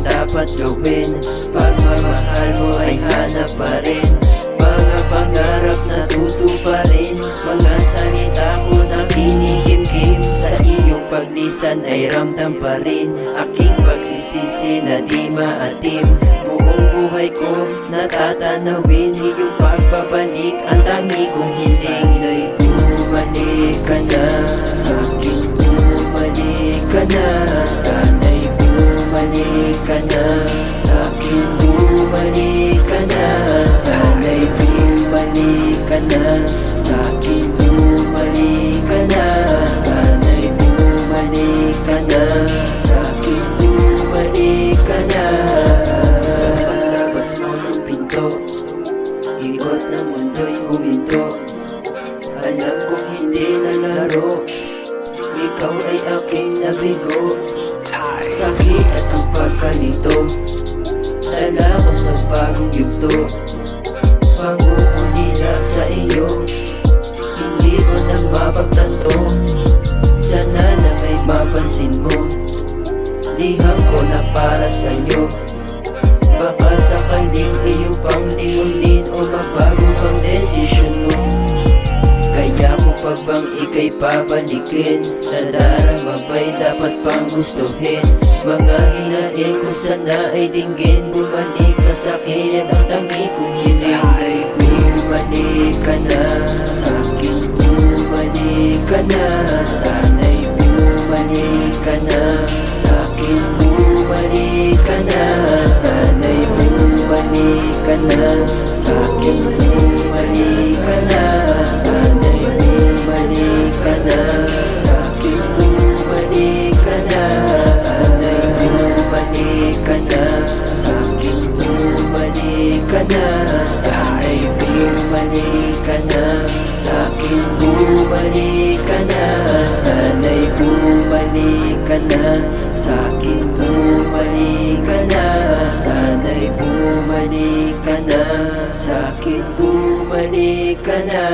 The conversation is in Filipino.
Dapat gawin, pagmamahal mo ay hanap pa rin. Mga pangarap na tutuparin, mga salita ko na kinikimkim. Sa iyong paglisan ay ramdam pa rin aking pagsisisi na di maatim. Buong buhay ko natatanawin, iyong pagbabalik ang tangi kong hiling. Sana'y bumalik ka na sa'kin, bumalik ka na. Sana'y bumalik ka na sa'kin, bumalik ka na. Sana'y bumalik ka na sa'kin, bumalik ka na. Sana'y bumalik ka na sa'kin, bumalik ka na. Sa paglabas mo ng pinto, ikot ng mundo'y huminto. Alam kong hindi na laro, ikaw ay aking nabigo. Sakit at ang pagkalito, dala ko sa bagong yugto. Pangungulila sa iyo, hindi ko na mapagtanto. Sana na may mapansin mo, liham ko na para sa'yo. Baka sakaling iyo pang lingunin o mabago pang desisyon mo. Kaya ko pa bang ika'y pabalikin? Nadarama ba'y dapat pang gustuhin? Mga hinaing ko sana ay dinggin. Bumalik ka sa'kin, ang tangi kong hiling. Sana'y bumalik ka na sa'kin, bumalik ka na. Sana'y bumalik ka na sa'kin, bumalik ka na. Sana'y bumalik ka na sa'kin, bumalik ka na. Sana'y bumalik ka na sa'kin, bumalik ka na. Sana'y bumalik ka na sa'kin, bumalik ka na. Sana'y bumalik ka na sa'kin, bumalik ka na. Sana'y bumalik ka na sa'kin, bumalik ka na. Sana'y bumalik ka na sa'kin, bumalik ka na.